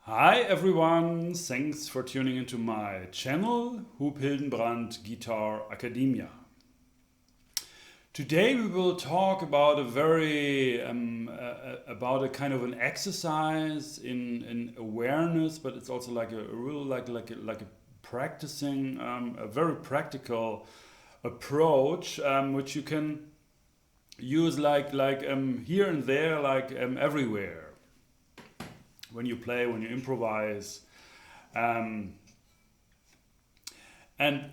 Hi everyone, thanks for tuning into my channel, Huub Hildenbrand Guitar Academia. Today we will talk about about a kind of an exercise in awareness, but it's also like a real like a practicing a very practical approach which you can use here and there everywhere when you play, when you improvise. Um, and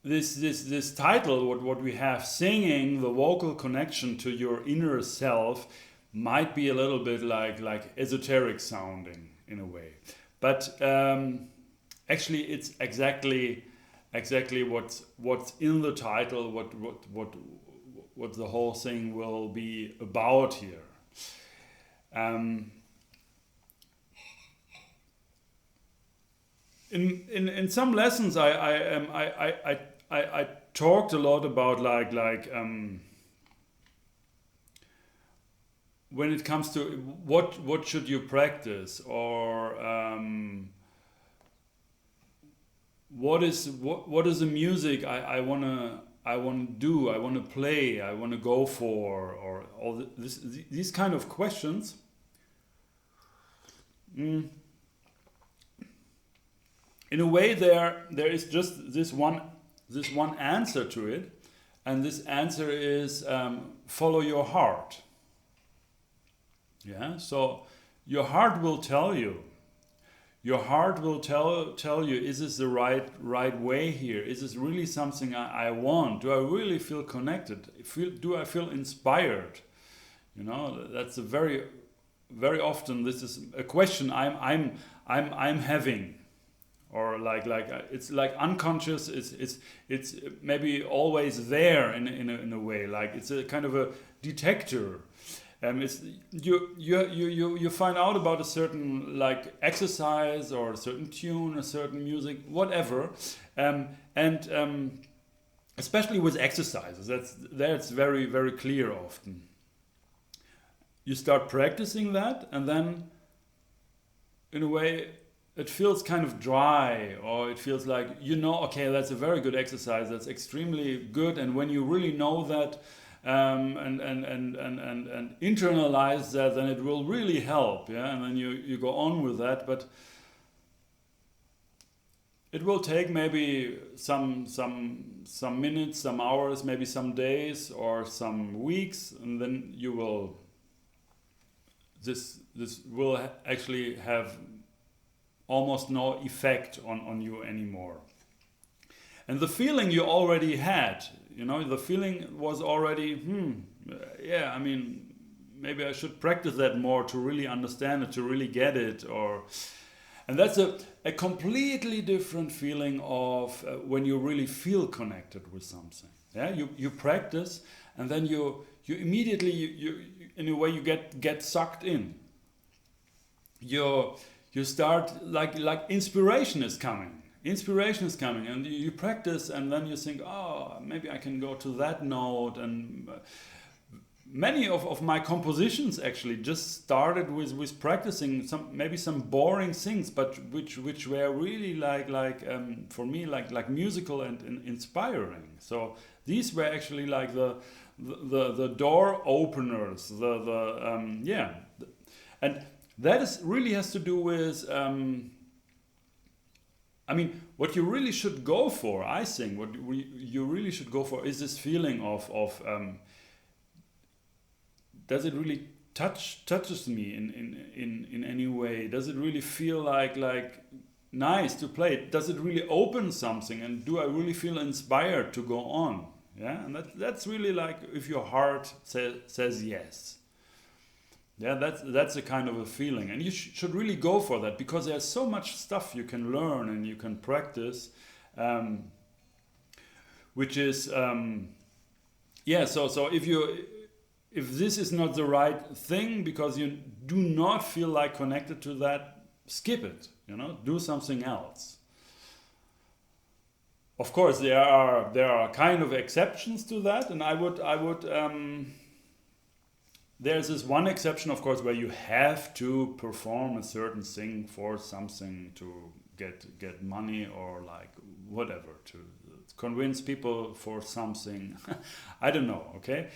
this title, what we have, singing the vocal connection to your inner self, might be a little bit like esoteric sounding in a way, but actually it's exactly what's in the title, what the whole thing will be about here. Um, in some lessons, I talked a lot about when it comes to what should you practice, or what is the music I wanna do, I wanna play, I wanna go for, or all these kind of questions. Mm. In a way, there is just this one answer to it, and this answer is follow your heart. Yeah. So your heart will tell you. Your heart will tell you: is this the right way here? Is this really something I want? Do I really feel connected? Do I feel inspired? That's a very often this is a question I'm having, or it's like unconscious. It's maybe always there in a way, like it's a kind of a detector. It's you find out about a certain like exercise or a certain tune, a certain music, whatever, and especially with exercises, that's very clear often. You start practicing that, and then in a way it feels kind of dry, or it feels like, okay, that's a very good exercise, that's extremely good. And when you really know that, and internalize that, then it will really help. Yeah. And then you go on with that, but it will take maybe some minutes, some hours, maybe some days or some weeks, and then this will actually have almost no effect on you anymore. And the feeling you already had, the feeling was already, yeah, I mean, maybe I should practice that more to really understand it, to really get it. And that's a completely different feeling of when you really feel connected with something. Yeah, you practice, and then you immediately, you in a way, you get sucked in. You start, like inspiration is coming. Inspiration is coming, and you practice, and then you think, oh, maybe I can go to that note. And many of my compositions actually just started with practicing maybe some boring things, but which were really for me like musical and inspiring. So these were actually like the door openers, yeah. And that really has to do with, I mean, what you really should go for, I think, what you really should go for is this feeling of does it really touches me in any way? Does it really feel like nice to play it? Does it really open something? And do I really feel inspired to go on? Yeah, and that's really like if your heart says yes. Yeah, that's a kind of a feeling, and you should really go for that, because there's so much stuff you can learn and you can practice, which is yeah. So if this is not the right thing because you do not feel like connected to that, skip it. Do something else. Of course, there are kind of exceptions to that, and I would there's this one exception, of course, where you have to perform a certain thing for something to get money or like whatever, to convince people for something. I don't know. Okay,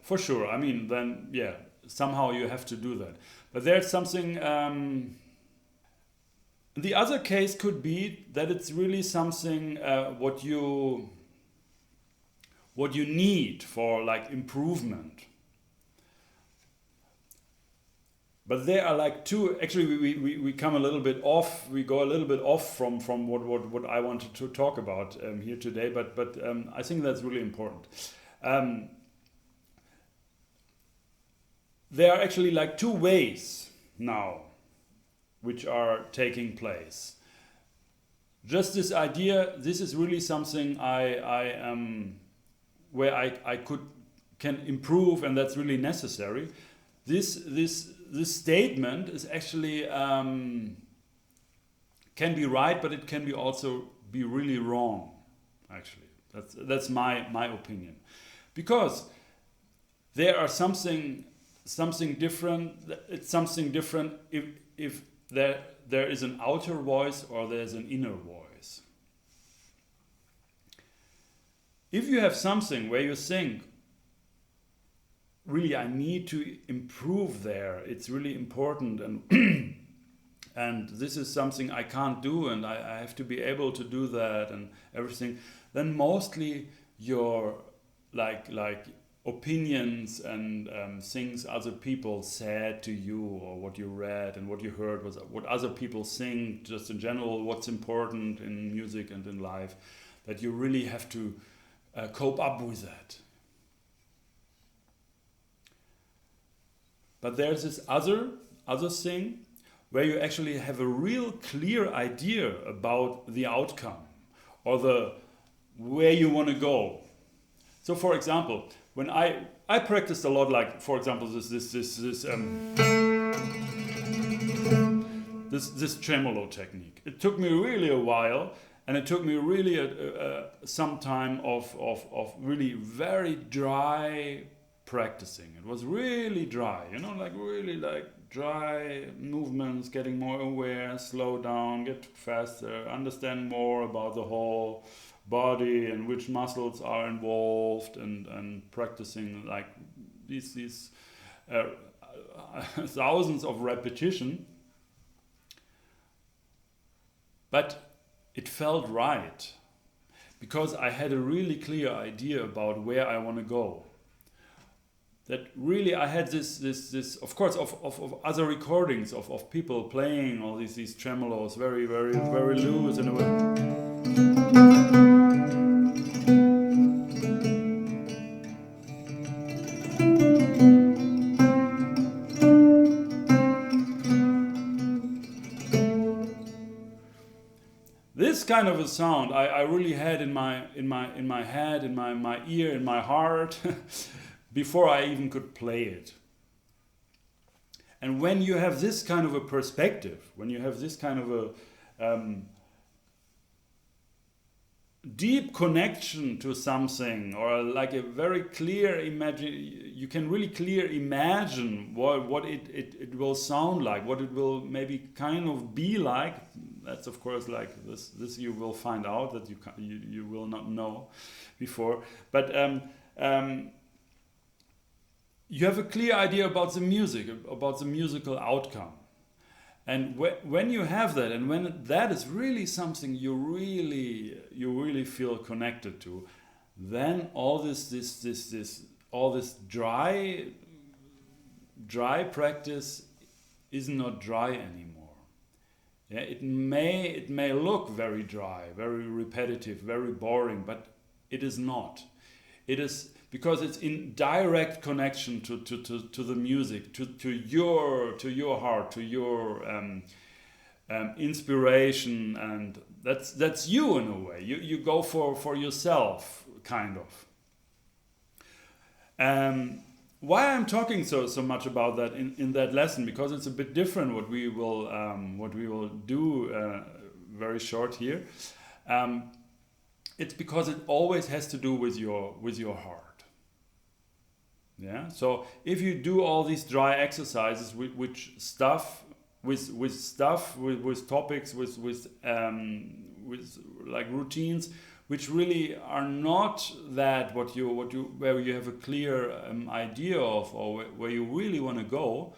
for sure. I mean, then yeah, somehow you have to do that. But there's something. The other case could be that it's really something what you need for like improvement. But there are like two. Actually, we come a little bit off. We go a little bit off from what I wanted to talk about here today. But I think that's really important. There are actually like two ways now, which are taking place. Just this idea. This is really something where I can improve, and that's really necessary. This statement is actually can be right, but it can be also be really wrong. Actually, that's my opinion, because there are something different. It's something different if there is an outer voice or there's an inner voice. If you have something where you think, really, I need to improve there. It's really important, and and this is something I can't do, and I have to be able to do that, and everything. Then mostly your like opinions and things other people said to you, or what you read and what you heard, was what other people think, just in general, what's important in music and in life, that you really have to cope up with that. But there's this other thing where you actually have a real clear idea about the outcome or the where you want to go. So, for example, when I practiced a lot, like for example, this tremolo technique. It took me really a while, and it took me really some time of really very dry practicing. It was really dry, like really like dry movements, getting more aware, slow down, get faster, understand more about the whole body and which muscles are involved, and practicing like these thousands of repetition. But it felt right because I had a really clear idea about where I want to go. That really I had this of course of other recordings of people playing all these tremolos very loose, and it was this kind of a sound I really had in my head, in my ear, in my heart before I even could play it. And when you have this kind of a perspective, when you have this kind of a deep connection to something, or like a very clear you can really clear imagine what it will sound like, what it will maybe kind of be like. That's of course like this you will find out that you will not know before, but you have a clear idea about the music, about the musical outcome. And when you have that, and when that is really something you really feel connected to, then all this dry practice is not dry anymore. Yeah, it may look very dry, very repetitive, very boring, but it is not. It is because it's in direct connection to the music, to your heart, to your inspiration, and that's you in a way. You go for yourself, kind of. Why I'm talking so much about that in that lesson, because it's a bit different what we will do very short here. It's because it always has to do with your heart. Yeah. So if you do all these dry exercises with topics with like routines which really are not that what you where you have a clear idea of, or where you really want to go,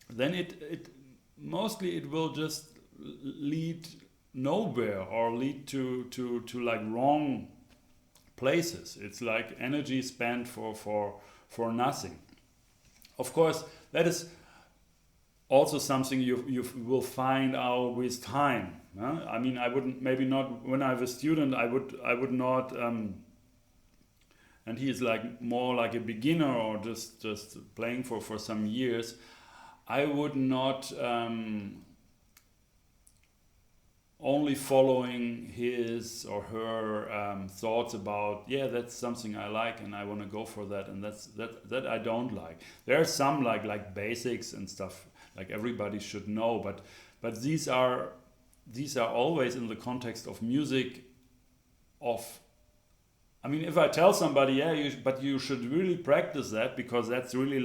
then it mostly it will just lead nowhere, or lead to like wrong places. It's like energy spent for nothing. Of course, that is also something you will find out with time. I mean, I wouldn't, maybe not when I was a student. I would not. And he is like more like a beginner, or just playing for some years. I would not only following his or her thoughts about, yeah, that's something I like and I want to go for that, and that I don't like. There are some like basics and stuff like everybody should know, but these are always in the context of music. I mean, if I tell somebody, yeah, but you should really practice that because that's really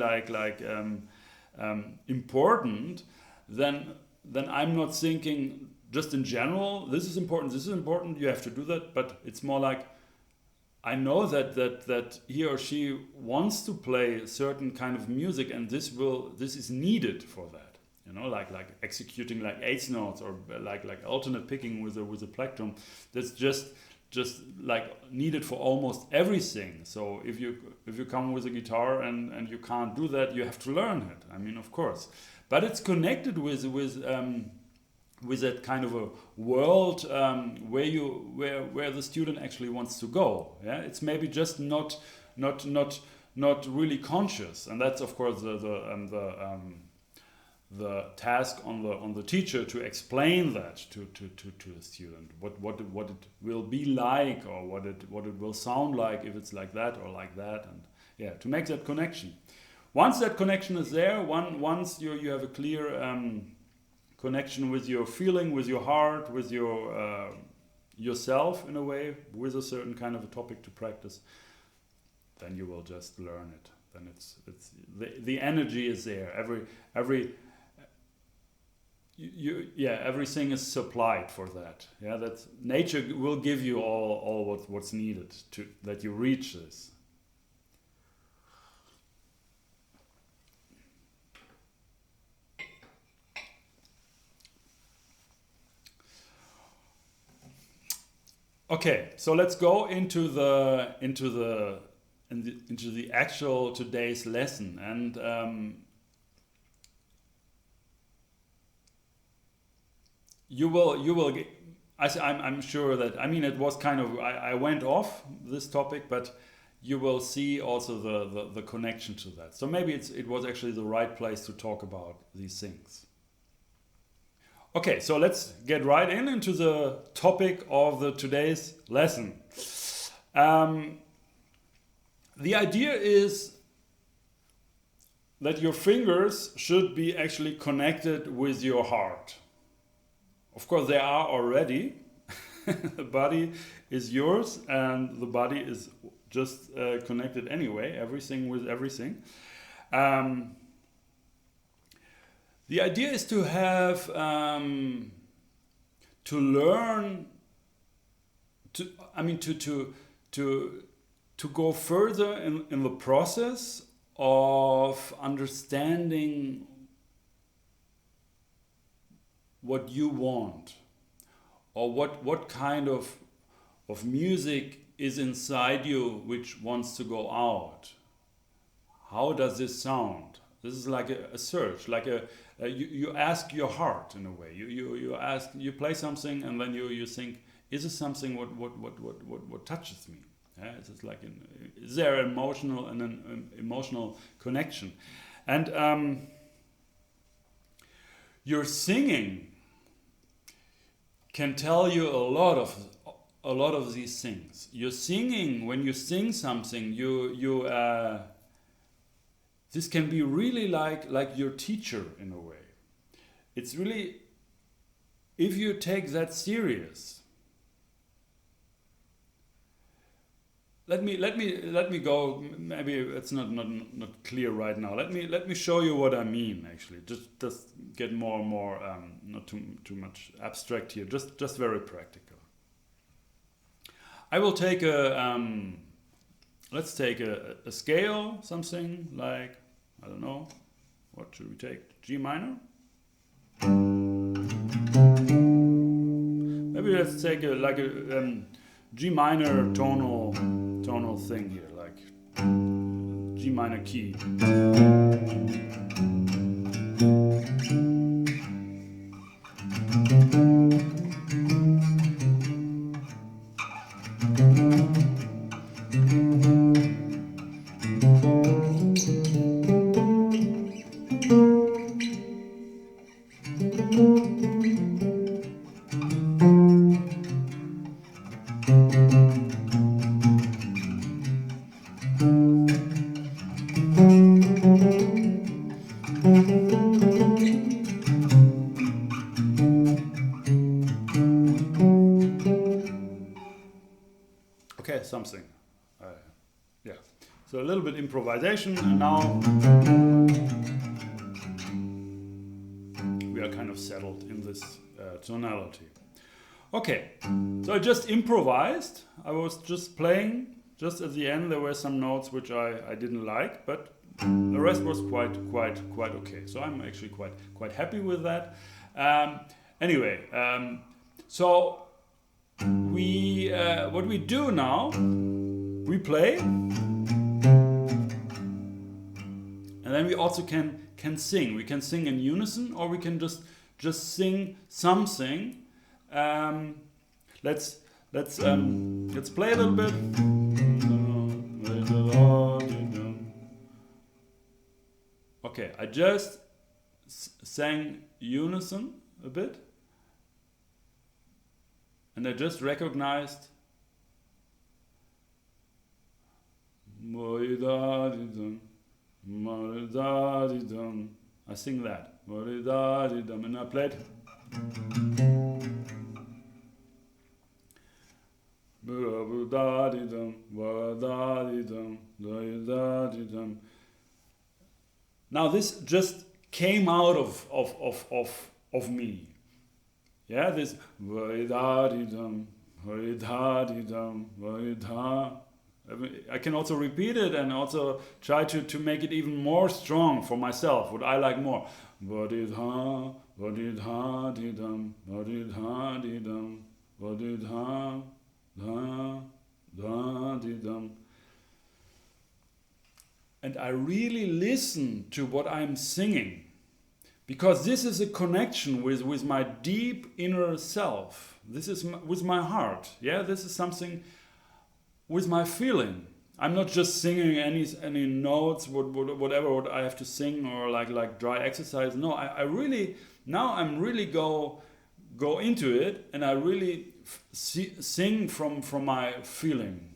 important, then I'm not thinking just in general, this is important, you have to do that, but it's more like, I know that he or she wants to play a certain kind of music, and this is needed for that. You know, like executing like eighth notes, or like alternate picking with a plectrum. That's just like needed for almost everything. So if you come with a guitar and you can't do that, you have to learn it. I mean, of course, but it's connected with that kind of a world where the student actually wants to go. Yeah, it's maybe just not really conscious, and that's of course the task on the teacher to explain that to the student, what it will be like, or what it will sound like if it's like that or like that, and yeah, to make that connection. Once that connection is there, once you have a clear connection with your feeling, with your heart, with your yourself in a way, with a certain kind of a topic to practice, then you will just learn it. Then it's the energy is there. Everything is supplied for that. Yeah, that nature will give you all what's needed to that you reach this. Okay, so let's go into the actual today's lesson, and you will get, I'm sure that, I mean, it was kind of, I went off this topic, but you will see also the connection to that. So maybe it was actually the right place to talk about these things. Okay, so let's get right into the topic of today's lesson. The idea is that your fingers should be actually connected with your heart. Of course, they are already. The body is yours, and the body is just connected anyway, everything with everything. The idea is to have, to learn, to go further in the process of understanding what you want, or what kind of music is inside you which wants to go out. How does this sound? This is like a search, like you ask your heart in a way. You play something, and then you think, is this something what touches me? Yeah, it's like is there an emotional connection? And your singing can tell you a lot of these things. Your singing, when you sing something, this can be really like your teacher in a way. It's really, if you take that serious, let me go. Maybe it's not clear right now. Let me show you what I mean. Actually, just get more and more not too much abstract here. Just very practical. I will take let's take a scale, something like, I don't know, what should we take? G minor. Maybe let's take a G minor tonal thing here, like G minor key. Okay, something. Yeah. So a little bit improvisation, and now we are kind of settled in this tonality. Okay, so I just improvised. I was just playing. Just at the end, there were some notes which I didn't like, but the rest was quite okay. So I'm actually quite happy with that. Anyway, so we what we do now, we play, and then we also can sing. We can sing in unison, or we can just sing something. Let's play a little bit. Okay, I just sang unison a bit, and I just recognized I sing that, and I played. Now this just came out of me. Yeah, this I can also repeat it and also try to make it even more strong for myself, what I like more. And I really listen to what I'm singing, because this is a connection with my deep inner self. This is with my heart. Yeah, this is something with my feeling. I'm not just singing any notes, whatever what I have to sing, or like dry exercise. No, I really now I'm really go into it, and I really sing from my feeling.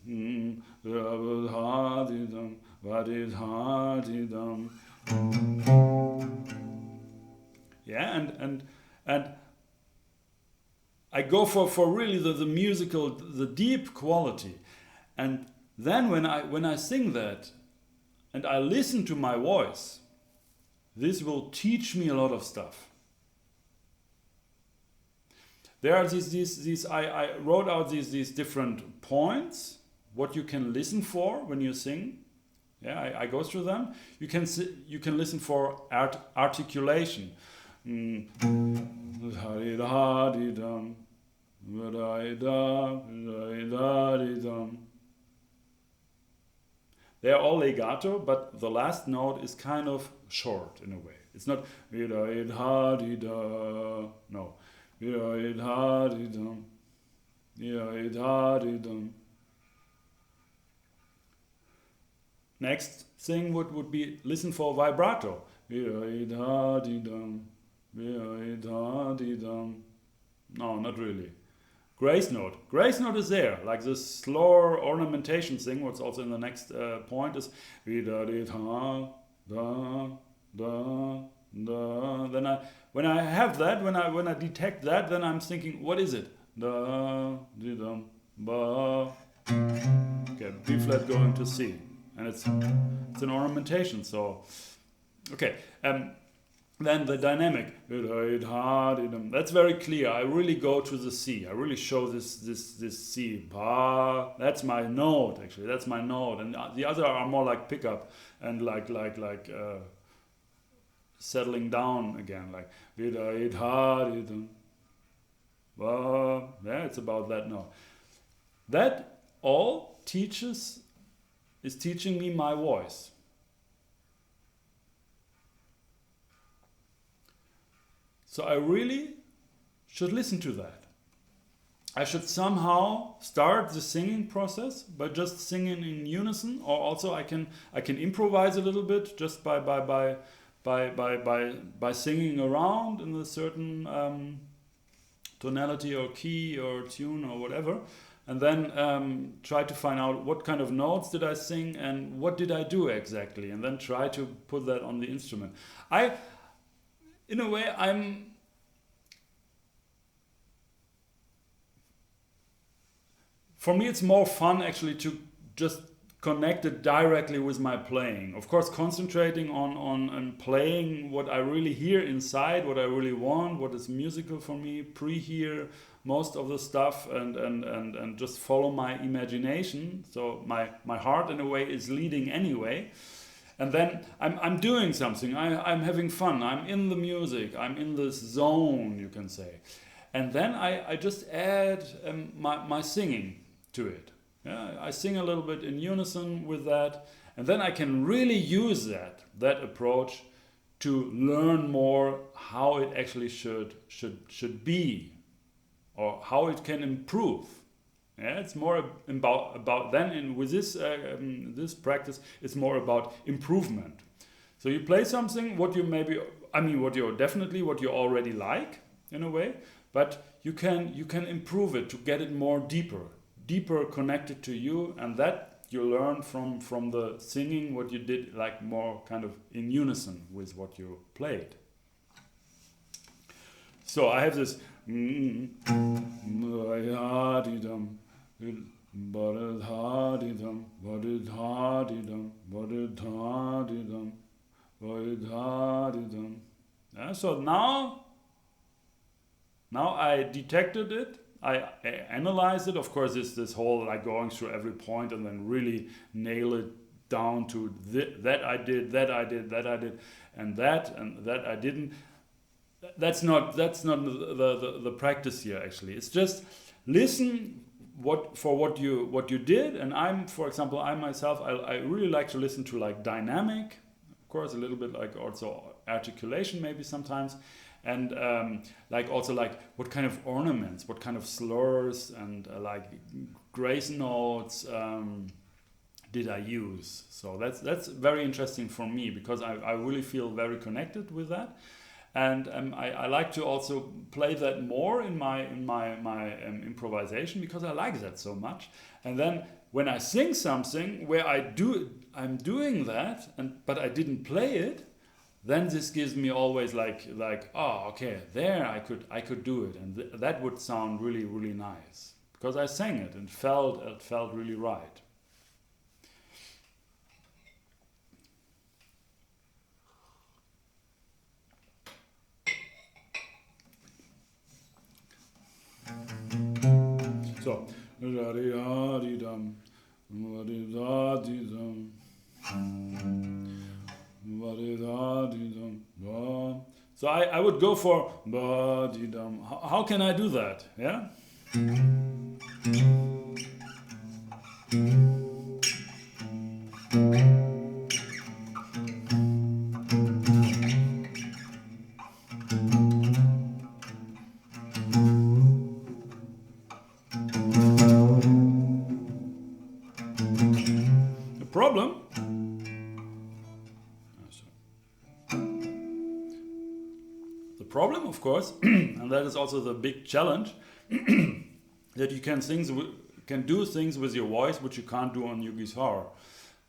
Yeah, and I go for really the musical, the deep quality. And then when I sing that and I listen to my voice, this will teach me a lot of stuff. There are these I wrote out these different points, what you can listen for when you sing. Yeah, I go through them. You can listen for articulation. They are all legato, but the last note is kind of short in a way. It's not no. Next thing would be listen for vibrato. No, not really. Grace note. Grace note is there, like this slower ornamentation thing, what's also in the next point is then when I have that, when I detect that, then I'm thinking, what is it? Okay, B flat going to C, and it's an ornamentation. So okay, then the dynamic. That's very clear. I really go to the C. I really show this C. Ba. That's my note actually. That's my note, and the other are more like pickup and like settling down again, like yeah, it's about that note. That all is teaching me my voice. So I really should listen to that. I should somehow start the singing process by just singing in unison, or also I can improvise a little bit just by singing around in a certain tonality or key or tune or whatever, and then try to find out what kind of notes did I sing and what did I do exactly, and then try to put that on the instrument. In a way, for me it's more fun actually to just connect it directly with my playing. Of course, concentrating on playing what I really hear inside, what I really want, what is musical for me, pre-hear most of the stuff, and just follow my imagination. So my heart in a way is leading anyway. And then I'm doing something, I'm having fun, I'm in the music, I'm in this zone, you can say. And then I just add my singing to it. Yeah, I sing a little bit in unison with that, and then I can really use that approach to learn more how it actually should be, or how it can improve. Yeah, it's more about then with this practice, it's more about improvement. So you play something what you already like in a way, but you can improve it to get it more deeper connected to you, and that you learn from the singing what you did, like more kind of in unison with what you played. So I have this so now I detected it, I analyze it. Of course, this whole like going through every point and then really nail it down to that I did, and that I didn't. That's not the practice here. Actually, it's just listen what you did. And for example, I myself, I really like to listen to like dynamic, of course, a little bit like also articulation maybe sometimes. And like also like what kind of ornaments, what kind of slurs and like grace notes did I use. So that's very interesting for me, because I really feel very connected with that, and I like to also play that more in my improvisation, because I like that so much. And then when I sing something where I'm doing that, but I didn't play it, then this gives me always like oh, okay, there I could do it, and that would sound really, really nice, because I sang it and it felt really right. So so I would go for how can I do that? Yeah. The problem. The problem, of course, and that is also the big challenge, that you can do things with your voice which you can't do on your guitar.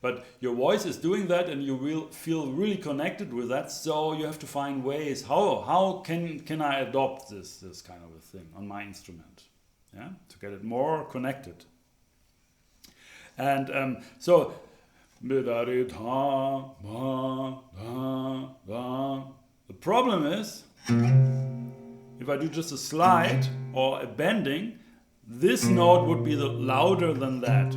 But your voice is doing that, and you will feel really connected with that. So you have to find ways how can I adopt this kind of a thing on my instrument, yeah, to get it more connected. And so the problem is, if I do just a slide or a bending, this note would be louder than that.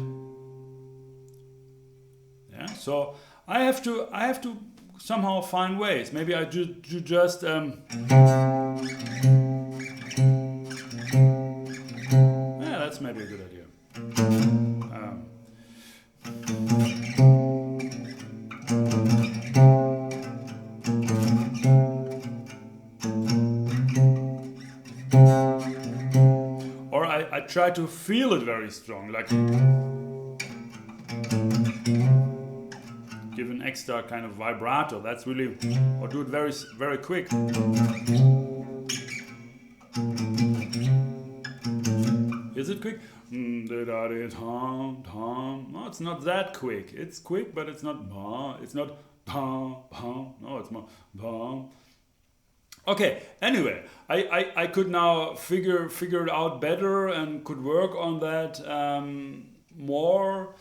Yeah, so I have to somehow find ways. Maybe I do just yeah, that's maybe a good idea. Or I try to feel it very strong, like give an extra kind of vibrato. That's really, or do it very, very quick. Is it quick? No, it's not that quick. It's quick, but it's not. It's not. No, it's more. Okay. Anyway, I could now figure it out better and could work on that more.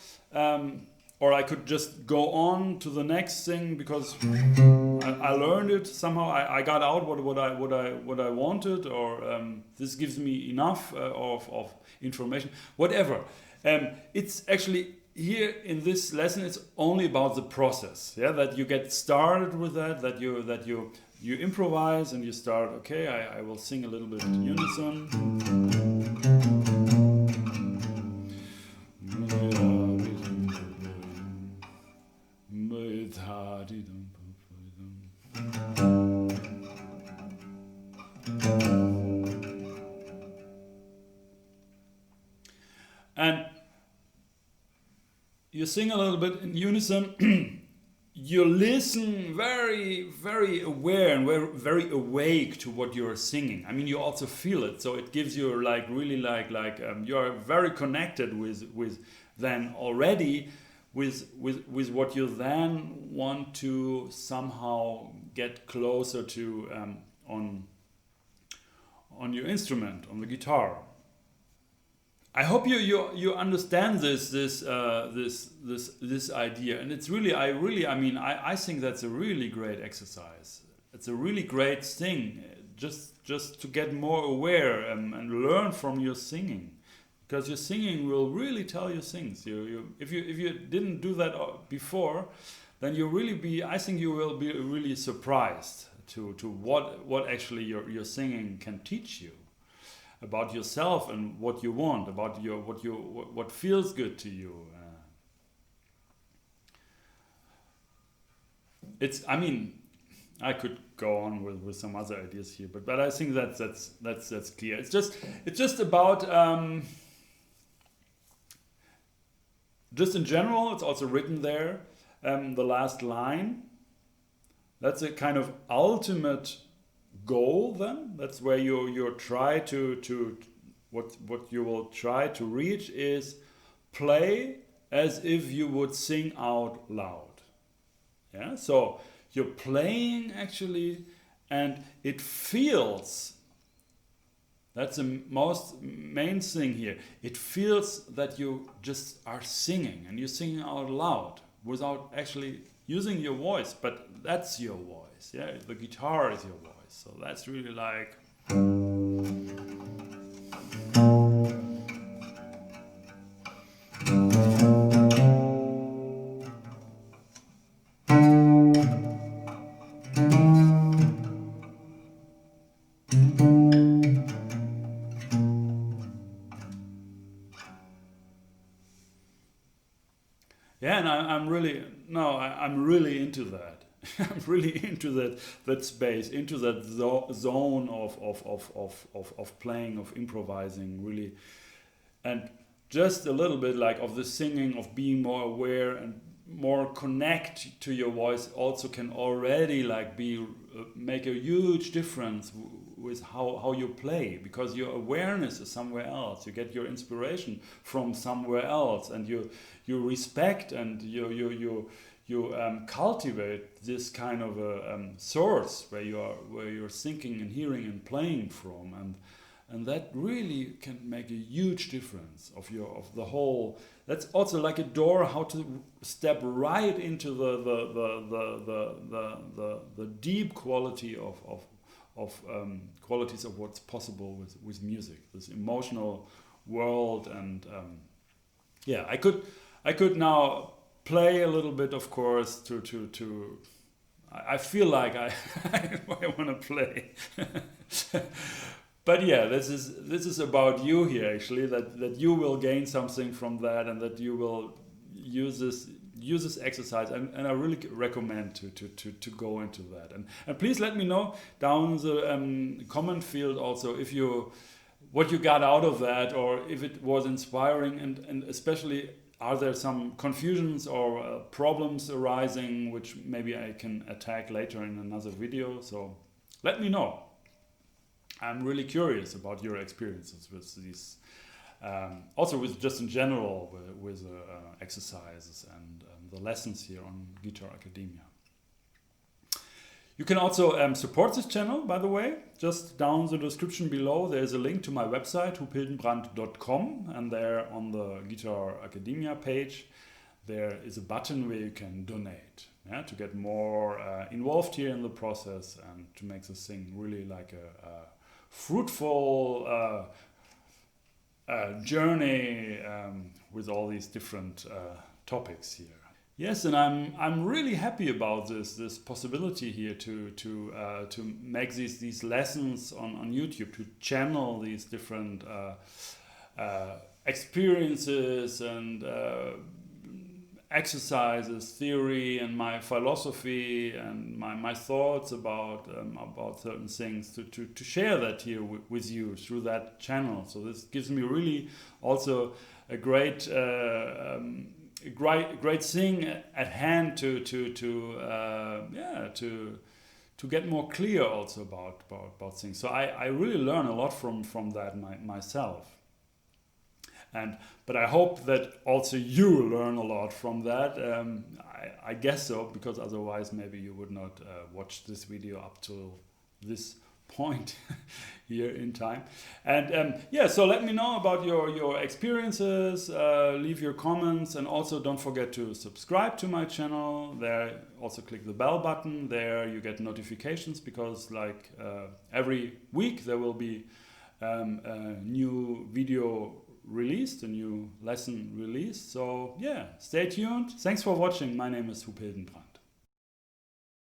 Or I could just go on to the next thing because I learned it somehow. I got out what I wanted, or this gives me enough of information. Whatever. It's actually here in this lesson. It's only about the process. Yeah, that you get started with that you improvise and you start. Okay, I will sing a little bit in unison. And you sing a little bit in unison. You listen very, very aware and very awake to what you're singing. I mean, you also feel it, so it gives you like really like you are very connected with then already with what you then want to somehow get closer to on your instrument, on the guitar. I hope you understand this idea, and it's really I think that's a really great exercise. It's a really great thing, just to get more aware and learn from your singing, because your singing will really tell you things. If you didn't do that before, then you will be really surprised to what actually your singing can teach you about yourself and what you want, about what feels good to you. I could go on with some other ideas here, but I think that's clear. It's just about just in general. It's also written there. The last line. That's a kind of ultimate goal. Then that's where you try to what you will try to reach is play as if you would sing out loud. Yeah, so you're playing actually, and it feels. That's the most main thing here. It feels that you just are singing, and you're singing out loud without actually using your voice, but that's your voice. Yeah, the guitar is your voice. So that's really like. Yeah, and I'm really into that. I'm really into that space, into that zone of playing, of improvising, really, and just a little bit like of the singing, of being more aware and more connect to your voice. Also, can already like make a huge difference with how you play, because your awareness is somewhere else. You get your inspiration from somewhere else, and you respect and you cultivate this kind of a source where you're thinking and hearing and playing from, and that really can make a huge difference of the whole. That's also like a door how to step right into the deep quality of qualities of what's possible with music, this emotional world. And yeah, I could now play a little bit, of course, to I feel like I want to play. But yeah, this is about you here, actually, that you will gain something from that, and that you will use this exercise, and I really recommend to go into that. And please let me know down in the comment field also if what you got out of that, or if it was inspiring, and especially, are there some confusions or problems arising which maybe I can attack later in another video. So let me know. I'm really curious about your experiences with these, also with just in general with exercises and the lessons here on Guitar Academia. You can also support this channel, by the way. Just down the description below, there's a link to my website, hupildenbrand.com, and there on the Guitar Academia page, there is a button where you can donate, yeah, to get more involved here in the process and to make this thing really like a fruitful journey with all these different topics here. Yes, and I'm really happy about this possibility here to make these lessons on YouTube, to channel these different experiences and exercises, theory, and my philosophy and my thoughts about certain things, to share that here with you through that channel. So this gives me really also a great thing at hand to get more clear also about things. So I really learn a lot from that myself. But I hope that also you learn a lot from that. I guess so, because otherwise maybe you would not watch this video up to this point here in time. And yeah, so let me know about your experiences, leave your comments, and also don't forget to subscribe to my channel. There, also click the bell button. There you get notifications, because like every week there will be a new video released, a new lesson released. So yeah, stay tuned. Thanks for watching. My name is Huub Hildenbrand.